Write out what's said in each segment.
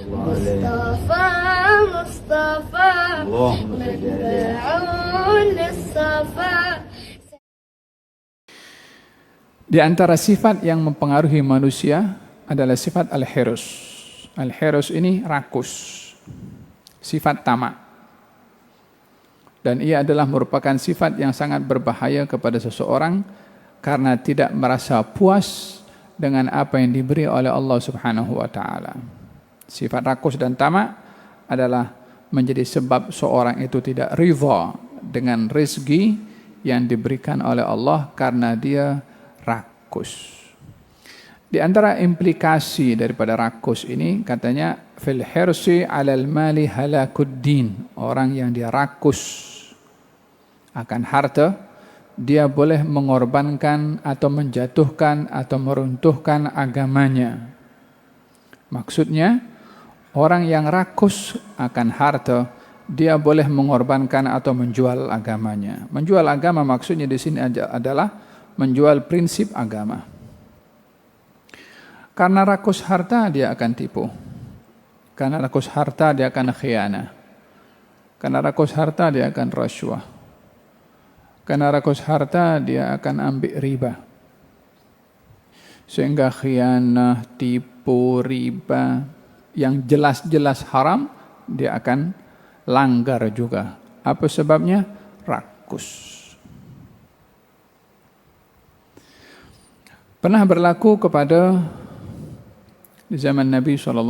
مصطفى مصطفى متبع للصفا. Di antara sifat yang mempengaruhi manusia adalah sifat al-hirus. Al-hirus ini rakus, sifat tamak. Dan ia adalah merupakan sifat yang sangat berbahaya kepada seseorang karena tidak merasa puas dengan apa yang diberi oleh Allah Subhanahu wa taala. Sifat rakus dan tamak adalah menjadi sebab seorang itu tidak ridha dengan rezeki yang diberikan oleh Allah karena dia rakus. Di antara implikasi daripada rakus ini katanya fil hirsi 'alal mali halakuddin. Orang yang dia rakus akan harta, dia boleh mengorbankan atau menjatuhkan atau meruntuhkan agamanya. Maksudnya orang yang rakus akan harta, dia boleh mengorbankan atau menjual agamanya. Menjual agama maksudnya di sini adalah menjual prinsip agama. Karena rakus harta dia akan tipu. Karena rakus harta dia akan khianah. Karena rakus harta dia akan rasuah. Karena rakus harta dia akan ambil riba. Sehingga khianah, tipu, riba yang jelas-jelas haram dia akan langgar juga. Apa sebabnya? Rakus. Pernah berlaku kepada di zaman Nabi SAW.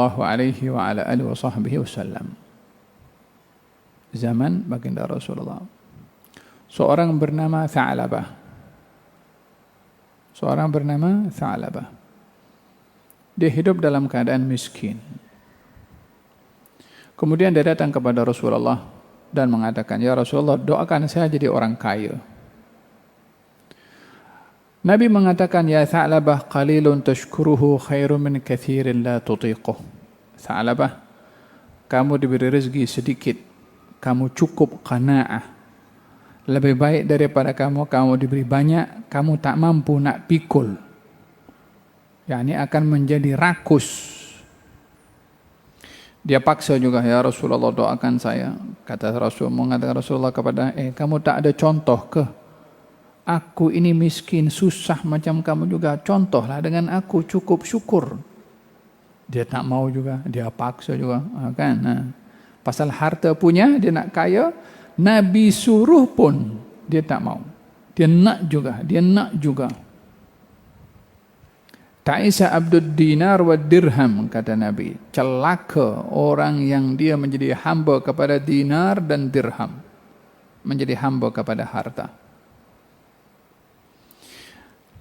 Zaman baginda Rasulullah. Seorang bernama Tha'labah. Dia hidup dalam keadaan miskin. Kemudian dia datang kepada Rasulullah dan mengatakan, "Ya Rasulullah, doakan saya jadi orang kaya." Nabi mengatakan, "Ya Tha'labah, qalilun tashkuruhu khairun min kathirin la tutiquh." Tha'labah, kamu diberi rezeki sedikit, kamu cukup qanaah. Lebih baik daripada kamu diberi banyak, kamu tak mampu nak pikul. yakni akan menjadi rakus. Dia paksa juga, "Ya Rasulullah, doakan saya." Kata Rasul, mengatakan Rasulullah kepada, "Kamu tak ada contoh ke? Aku ini miskin, susah macam kamu juga. Contohlah dengan aku, cukup syukur." Dia tak mau juga, dia paksa juga, kan? Pasal harta punya, dia nak kaya, Nabi suruh pun dia tak mau. Dia nak juga. Ta'isa abdud dinar wa dirham, kata Nabi. Celaka orang yang dia menjadi hamba kepada dinar dan dirham. Menjadi hamba kepada harta.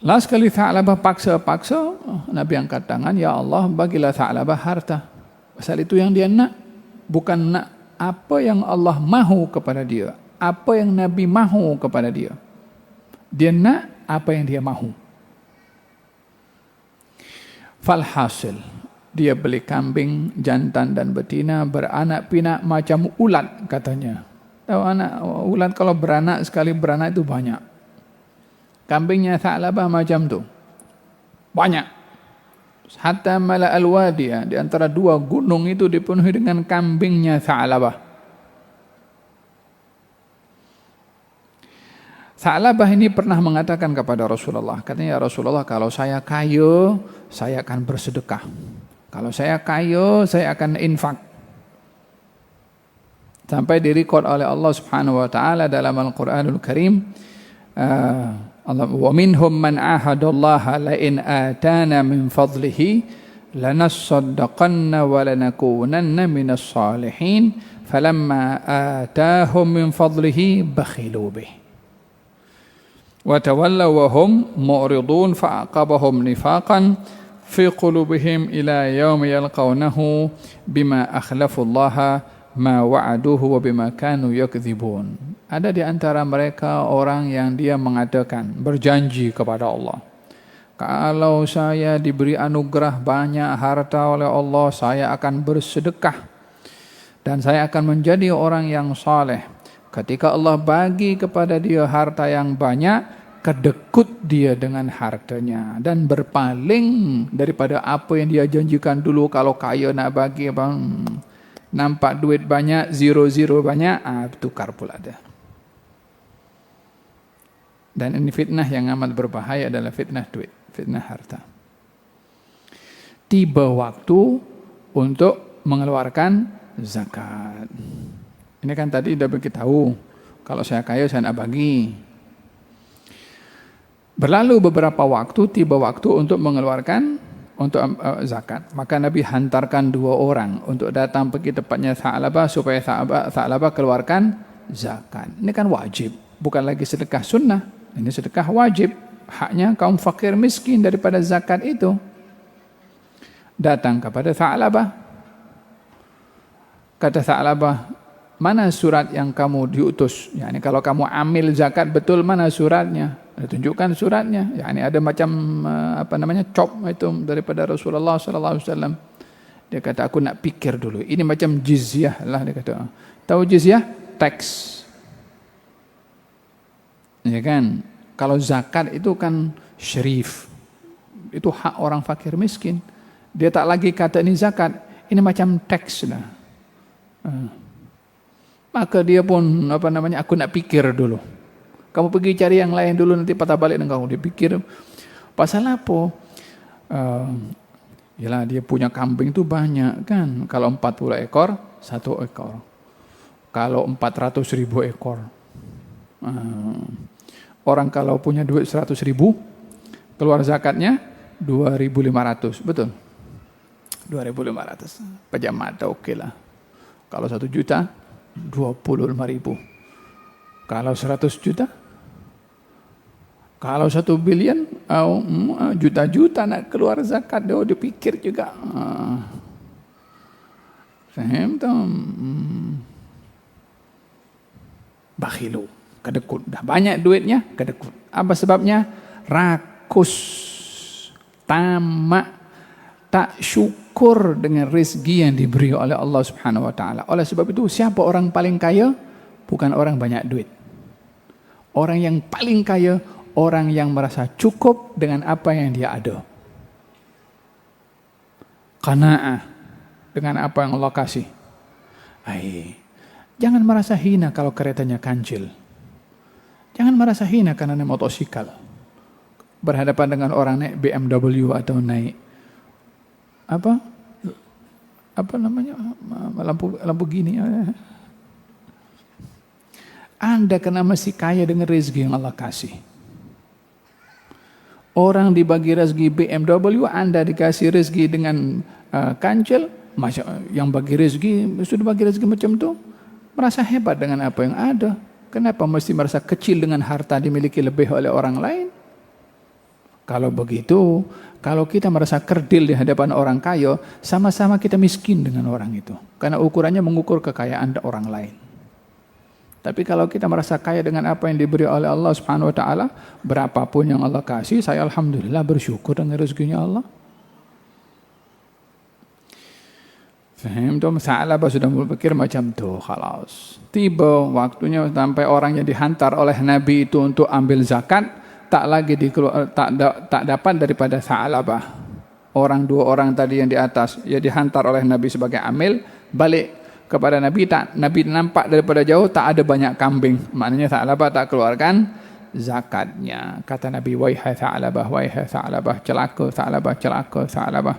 Last kali Tha'labah paksa, Nabi angkat tangan, "Ya Allah, bagilah Tha'labah harta." Pasal itu yang dia nak, bukan nak apa yang Allah mahu kepada dia, apa yang Nabi mahu kepada dia. Dia nak apa yang dia mahu. Falhasil, dia beli kambing jantan dan betina beranak pinak macam ulat katanya. Tahu anak ulat kalau beranak sekali beranak itu banyak. Kambingnya Tha'labah macam tu. Banyak. Hatta mala al-wadiya, di antara dua gunung itu dipenuhi dengan kambingnya Tha'labah. Tha'labah ini pernah mengatakan kepada Rasulullah, katanya, "Ya Rasulullah, kalau saya kaya, saya akan bersedekah. Kalau saya kaya, saya akan infak." Sampai direkod oleh Allah Subhanahu wa taala dalam Al-Qur'anul Karim, "Wa minhum man ahadallaha la in atana min fadlihi lanasaddaqanna wa lanakunanna minas salihin falamma atahum min fadlihi bakhilu bih wa tawallaw wa hum mu'ridun fa'aqabahum nifaqan fi qulubihim ila yaumi yalqawnahu bima akhlafu Allah ma wa'aduhu wa bima kanu yakdzibun." Ada di antara mereka orang yang dia mengatakan, berjanji kepada Allah, "Kalau saya diberi anugerah banyak harta oleh Allah, saya akan bersedekah dan saya akan menjadi orang yang saleh. Ketika Allah bagi kepada dia harta yang banyak, kedekut dia dengan hartanya dan berpaling daripada apa yang dia janjikan dulu. Kalau kaya nak bagi apa, nampak duit banyak, zero banyak, tukar pula dia. Dan ini fitnah yang amat berbahaya adalah fitnah duit, fitnah harta. Tiba waktu untuk mengeluarkan zakat. Ini kan tadi sudah beritahu, kalau saya kaya saya nak bagi. Berlalu beberapa waktu, tiba waktu untuk mengeluarkan zakat. Maka Nabi hantarkan 2 orang untuk datang pergi tempatnya Tha'labah supaya Tha'labah keluarkan zakat. Ini kan wajib, bukan lagi sedekah sunnah. Ini sedekah wajib, haknya kaum fakir miskin daripada zakat itu. Datang kepada Tha'labah. Kata Tha'labah, mana surat yang kamu diutus? Yani kalau kamu ambil zakat betul, mana suratnya? Tunjukkan suratnya. Yani ada macam cop itu daripada Rasulullah SAW. Dia kata, aku nak pikir dulu. Ini macam jizyah lah, dia kata. Tahu jizyah? Tax. Ya kan? Kalau zakat itu kan syarif. Itu hak orang fakir miskin. Dia tak lagi kata ini zakat. Ini macam tax lah. Maka dia pun aku nak pikir dulu. Kamu pergi cari yang lain dulu, nanti patah balik dengan kamu. Dia pikir pasal apa? Yalah, dia punya kambing itu banyak kan. Kalau 40 ekor, 1 ekor. Kalau 400.000 ekor. Orang kalau punya duit 100.000, keluar zakatnya 2.500, betul? 2.500. Pajak mata okey lah. Kalau 1 juta, 25.000. Kalau 100 juta, kalau 1 bilion, juta-juta nak keluar zakat, dia pikir juga. Faham tak? Bakhilu, kedekut. Dah banyak duitnya, kedekut. Apa sebabnya? Rakus, tamak, tak syukur dengan rezeki yang diberi oleh Allah Subhanahu wa taala. Oleh sebab itu, siapa orang paling kaya? Bukan orang banyak duit. Orang yang paling kaya, orang yang merasa cukup dengan apa yang dia ada. Qanaah dengan apa yang Allah kasih. Jangan merasa hina kalau keretanya kancil. Jangan merasa hina karena naik motosikal. Berhadapan dengan orang naik BMW atau naik lampu gini. Anda kena mesti kaya dengan rezeki yang Allah kasih. Orang dibagi rezeki BMW, Anda dikasih rezeki dengan kancil. Yang bagi rezeki, sudah bagi rezeki macam tu, merasa hebat dengan apa yang ada. Kenapa mesti merasa kecil dengan harta dimiliki lebih oleh orang lain? Kalau begitu, kalau kita merasa kerdil di hadapan orang kaya, sama-sama kita miskin dengan orang itu. Karena ukurannya mengukur kekayaan orang lain. Tapi kalau kita merasa kaya dengan apa yang diberi oleh Allah Subhanahu wa taala, berapapun yang Allah kasih, saya alhamdulillah bersyukur dengan rezekinya Allah. Faham tu? Tha'labah sudah berpikir macam tu, khalas. Tiba waktunya sampai orang yang dihantar oleh Nabi itu untuk ambil zakat, tak dapat daripada Tha'labah. Orang 2 orang tadi yang di atas, ya dihantar oleh Nabi sebagai amil, balik kepada Nabi, Nabi nampak daripada jauh tak ada banyak kambing. Maknanya Tha'labah tak keluarkan zakatnya. Kata Nabi, wahai Tha'labah, celaka Tha'labah, celaka Tha'labah.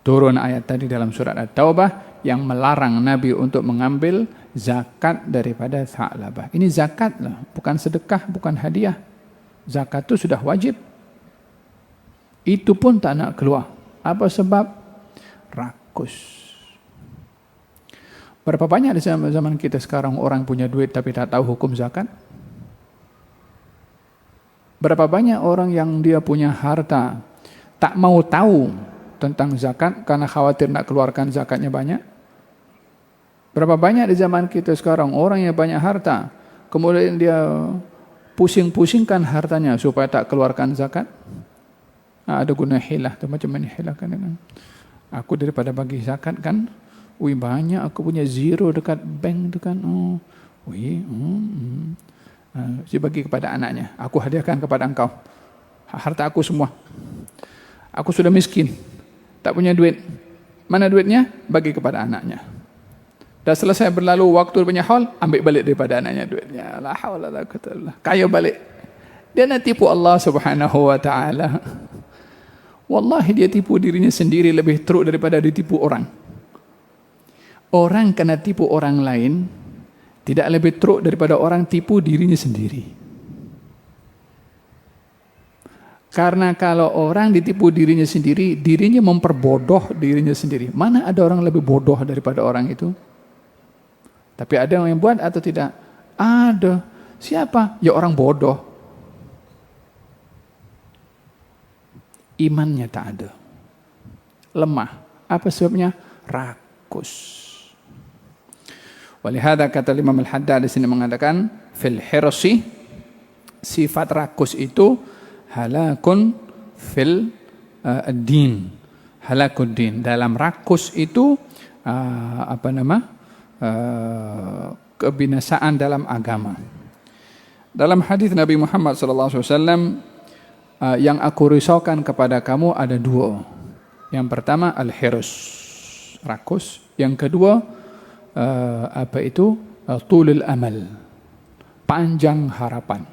Turun ayat tadi dalam surat At-Taubah yang melarang Nabi untuk mengambil zakat daripada Tha'labah. Ini zakat lah, bukan sedekah, bukan hadiah. Zakat itu sudah wajib. Itu pun tak nak keluar. Apa sebab? Rakus. Berapa banyak di zaman kita sekarang orang punya duit tapi tak tahu hukum zakat? Berapa banyak orang yang dia punya harta tak mau tahu tentang zakat karena khawatir nak keluarkan zakatnya banyak? Berapa banyak di zaman kita sekarang orang yang banyak harta, kemudian dia pusing-pusingkan hartanya supaya tak keluarkan zakat? Ada guna hilah, macam mana hilah kan? Aku daripada bagi zakat kan, banyak aku punya zero dekat bank tu kan. Dia bagi kepada anaknya. Aku hadiahkan kepada engkau harta aku semua. Aku sudah miskin, tak punya duit. Mana duitnya? Bagi kepada anaknya. Dah selesai berlalu waktu punya haul, ambil balik daripada anaknya duitnya. La haula la quwwata illa billah. Kaya balik. Dia nak tipu Allah Subhanahu wa taala. Wallahi dia tipu dirinya sendiri lebih teruk daripada ditipu orang. Orang kena tipu orang lain tidak lebih teruk daripada orang tipu dirinya sendiri. Karena kalau orang ditipu dirinya sendiri, dirinya memperbodoh dirinya sendiri. Mana ada orang lebih bodoh daripada orang itu? Tapi ada yang buat atau tidak? Ada. Siapa? Ya orang bodoh. Imannya tak ada. Lemah. Apa sebabnya? Rakus. Walihada kata Imam Al-Haddad di sini mengatakan, fil hirsi, sifat rakus itu halakun fil din, halakun din. Dalam rakus itu kebinasaan dalam agama. Dalam hadis Nabi Muhammad SAW, yang aku risaukan kepada kamu ada dua. Yang pertama al-hirs, rakus. Yang kedua tulul amal, panjang harapan.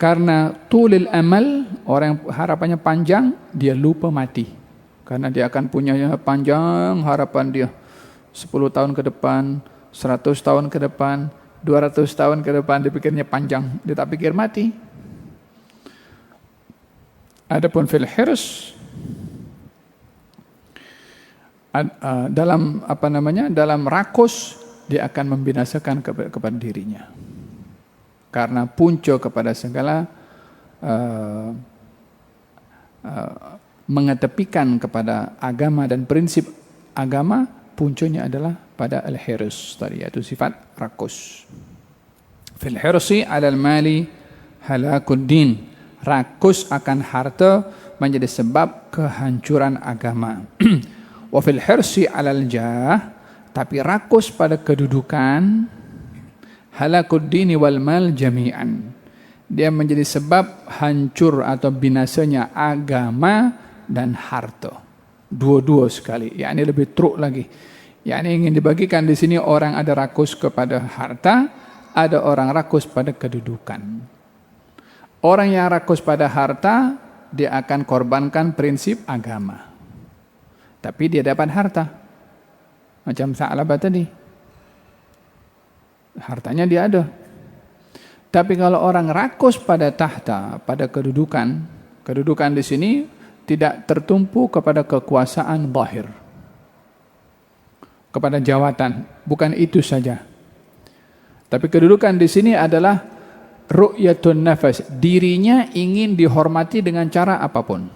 Karena tulil amal, orang yang harapannya panjang, dia lupa mati. Karena dia akan punya panjang harapan dia. 10 tahun ke depan, 100 tahun ke depan, 200 tahun ke depan, dia pikirnya panjang. Dia tak pikir mati. Adapun fil hirs, dalam rakus, dia akan membinasakan kepada dirinya. Karena punca kepada segala mengetepikan kepada agama dan prinsip agama, puncanya adalah pada al-hirs tadi, yaitu sifat rakus. Fil hirsi 'alal mali halakud din. Rakus akan harta menjadi sebab kehancuran agama. Wa fil hirsi 'alal jah, tapi rakus pada kedudukan, halakud dini wal mal jami'an. Dia menjadi sebab hancur atau binasanya agama dan harta. Dua-dua sekali. Yakni lebih teruk lagi. Yakni ingin dibagikan di sini, orang ada rakus kepada harta, ada orang rakus pada kedudukan. Orang yang rakus pada harta, dia akan korbankan prinsip agama. Tapi dia dapat harta. Macam Sa'labah tadi. Hartanya dia ada. Tapi kalau orang rakus pada tahta, pada kedudukan, kedudukan di sini tidak tertumpu kepada kekuasaan zahir, kepada jawatan, bukan itu saja. Tapi kedudukan di sini adalah ru'yatun nafas, dirinya ingin dihormati dengan cara apapun.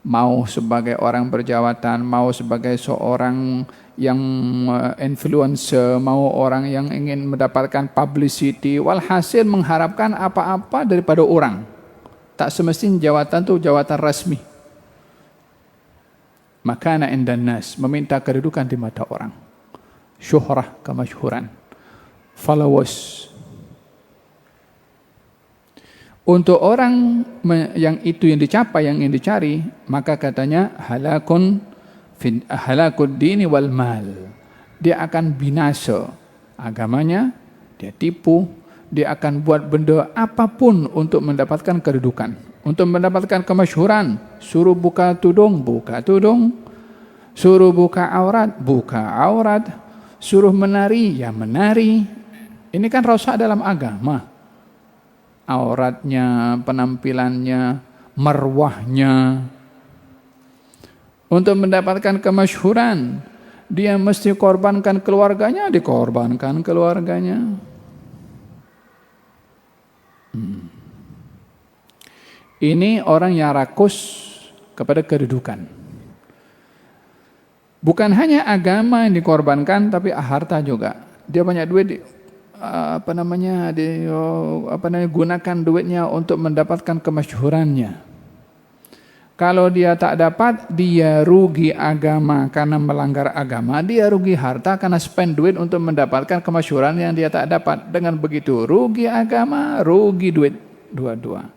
Mau sebagai orang berjawatan, mau sebagai seorang yang influencer, mau orang yang ingin mendapatkan publicity, walhasil mengharapkan apa-apa daripada orang. Tak semestinya jawatan itu jawatan rasmi. Makana indan nas, meminta kedudukan di mata orang. Syuhrah, kemasyhuran. Followers. Untuk orang yang itu yang dicapai, yang ingin dicari, maka katanya halakud dini wal mal. Dia akan binasa agamanya, dia tipu, dia akan buat benda apapun untuk mendapatkan kedudukan, untuk mendapatkan kemasyhuran. Suruh buka tudung, suruh buka aurat, suruh menari, ya menari. Ini kan rosak dalam agama. Auratnya, penampilannya, marwahnya. Untuk mendapatkan kemasyhuran, dia mesti korbankan keluarganya, dikorbankan keluarganya. Ini orang yang rakus kepada kedudukan. Bukan hanya agama yang dikorbankan, tapi harta juga. Dia banyak duit, gunakan duitnya untuk mendapatkan kemasyhurannya. Kalau dia tak dapat, dia rugi agama karena melanggar agama. Dia rugi harta karena spend duit untuk mendapatkan kemasyhuran yang dia tak dapat. Dengan begitu, rugi agama, rugi duit. Dua-dua.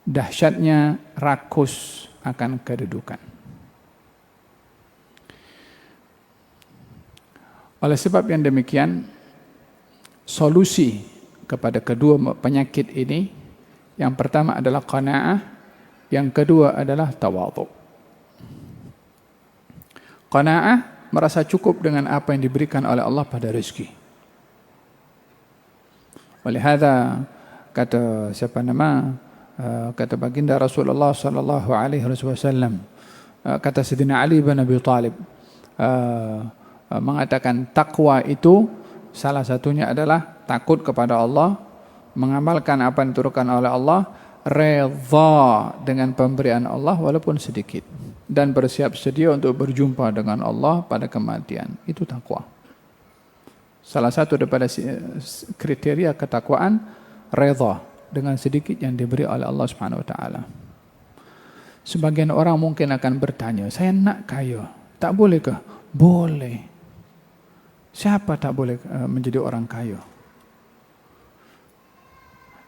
Dahsyatnya rakus akan kedudukan. Oleh sebab yang demikian, solusi kepada kedua penyakit ini, yang pertama adalah qanaah, yang kedua adalah tawadhu. Qanaah, merasa cukup dengan apa yang diberikan oleh Allah pada rezeki. Oleh hadza kata kata baginda Rasulullah sallallahu alaihi wasallam, kata Sayyidina Ali bin Abi Thalib, mengatakan takwa itu salah satunya adalah takut kepada Allah, mengamalkan apa yang diturunkan oleh Allah, redha dengan pemberian Allah walaupun sedikit, dan bersiap sedia untuk berjumpa dengan Allah pada kematian. Itu takwa. Salah satu daripada kriteria ketakwaan, redha dengan sedikit yang diberi oleh Allah Subhanahu wa taala. Sebagian orang mungkin akan bertanya, saya nak kaya, tak bolehkah? Boleh. Siapa tak boleh menjadi orang kaya?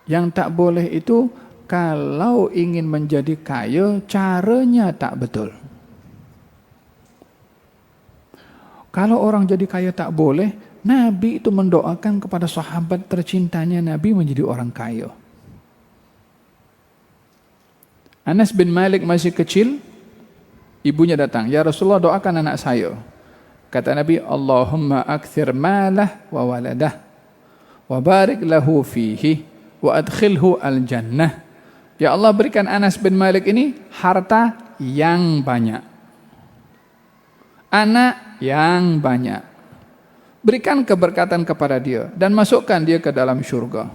Yang tak boleh itu kalau ingin menjadi kaya, caranya tak betul. Kalau orang jadi kaya tak boleh, Nabi itu mendoakan kepada sahabat tercintanya Nabi menjadi orang kaya. Anas bin Malik masih kecil, ibunya datang, "Ya Rasulullah, doakan anak saya." Kata Nabi, "Allahumma akthir malah wa waladah, wa barik lahu fihi, wa adkhilhu al-jannah." Ya Allah, berikan Anas bin Malik ini harta yang banyak, anak yang banyak. Berikan keberkatan kepada dia dan masukkan dia ke dalam syurga.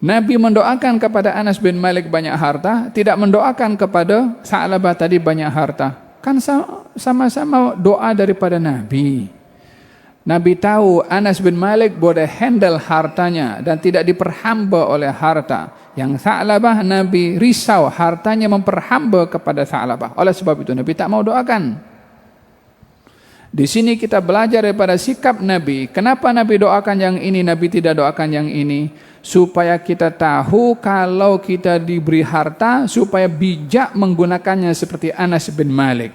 Nabi mendoakan kepada Anas bin Malik banyak harta, tidak mendoakan kepada Sa'labah tadi banyak harta. Kan sama-sama doa daripada Nabi. Nabi tahu Anas bin Malik boleh handle hartanya dan tidak diperhamba oleh harta. Yang Sa'labah, Nabi risau hartanya memperhamba kepada Sa'labah. Oleh sebab itu Nabi tak mau doakan. Di sini kita belajar daripada sikap Nabi. Kenapa Nabi doakan yang ini, Nabi tidak doakan yang ini? Supaya kita tahu kalau kita diberi harta, supaya bijak menggunakannya seperti Anas bin Malik.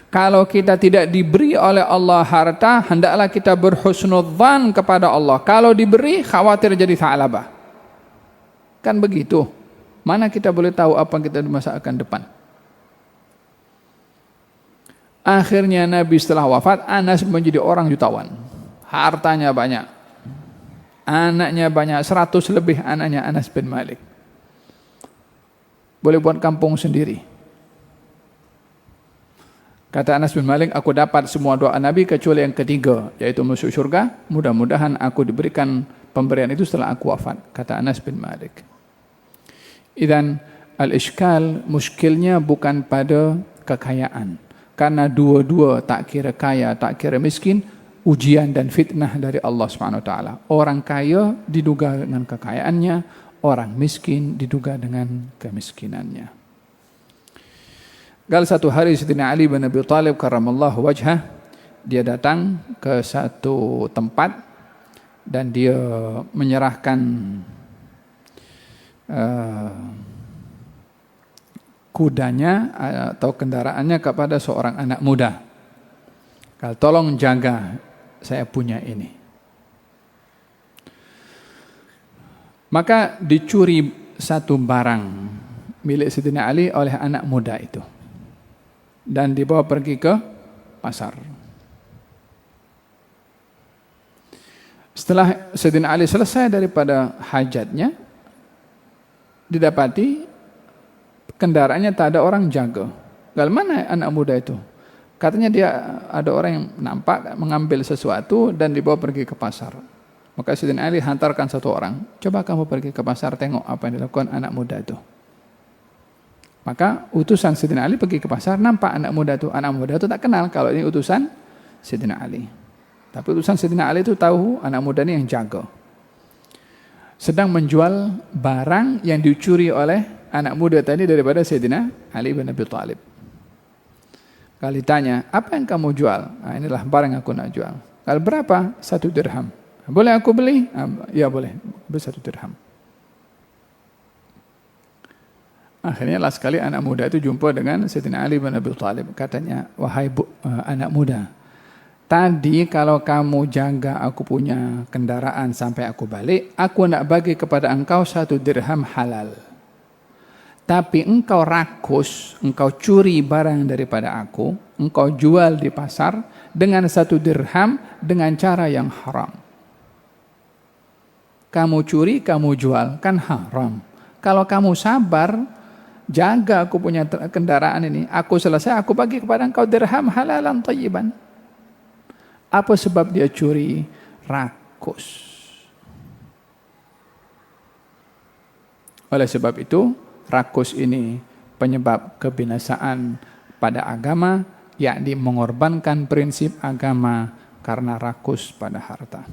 Kalau kita tidak diberi oleh Allah harta, hendaklah kita berhusnudzan kepada Allah. Kalau diberi, khawatir jadi Sa'labah. Kan begitu. Mana kita boleh tahu apa yang kita di masa akan depan? Akhirnya Nabi setelah wafat, Anas menjadi orang jutawan. Hartanya banyak. Anaknya banyak, 100 lebih anaknya Anas bin Malik. Boleh buat kampung sendiri. Kata Anas bin Malik, aku dapat semua doa Nabi kecuali yang ketiga, yaitu masuk syurga. Mudah-mudahan aku diberikan pemberian itu setelah aku wafat. Kata Anas bin Malik. Idzan al-ishkal, muskilnya bukan pada kekayaan. Karena dua-dua tak kira kaya, tak kira miskin, ujian dan fitnah dari Allah Subhanahu wa taala. Orang kaya diduga dengan kekayaannya, orang miskin diduga dengan kemiskinannya. Gal satu hari Sayyidina Ali bin Abi Thalib karramallahu wajhah, dia datang ke satu tempat dan dia menyerahkan kudanya atau kendaraannya kepada seorang anak muda. Kalau tolong jaga, saya punya ini. Maka dicuri satu barang milik Sayyidina Ali oleh anak muda itu. Dan dibawa pergi ke pasar. Setelah Sayyidina Ali selesai daripada hajatnya, didapati kendaraannya tak ada orang jaga. Gal mana anak muda itu? Katanya dia ada orang yang nampak mengambil sesuatu dan dibawa pergi ke pasar. Maka Sayyidina Ali hantarkan satu orang, coba kamu pergi ke pasar tengok apa yang dilakukan anak muda itu. Maka utusan Sayyidina Ali pergi ke pasar, nampak anak muda itu. Anak muda itu tak kenal kalau ini utusan Sayyidina Ali. Tapi utusan Sayyidina Ali itu tahu anak muda ini yang jaga. Sedang menjual barang yang dicuri oleh anak muda tadi daripada Sayyidina Ali bin Abi Thalib. Kali tanya, apa yang kamu jual? Nah, inilah barang yang aku nak jual. Kalau berapa? 1 dirham. Boleh aku beli? Ya boleh, beli 1 dirham. Akhirnya last kali anak muda itu jumpa dengan Sayyidina Ali bin Abi Thalib. Katanya, wahai anak muda, tadi kalau kamu jaga aku punya kendaraan sampai aku balik, aku nak bagi kepada engkau 1 dirham halal. Tapi engkau rakus, engkau curi barang daripada aku, engkau jual di pasar dengan 1 dirham dengan cara yang haram. Kamu curi, kamu jual, kan haram. Kalau kamu sabar, jaga aku punya kendaraan ini, aku selesai, aku bagi kepada engkau dirham halalan tayyiban. Apa sebab dia curi? Rakus. Oleh sebab itu, rakus ini penyebab kebinasaan pada agama, yakni mengorbankan prinsip agama karena rakus pada harta.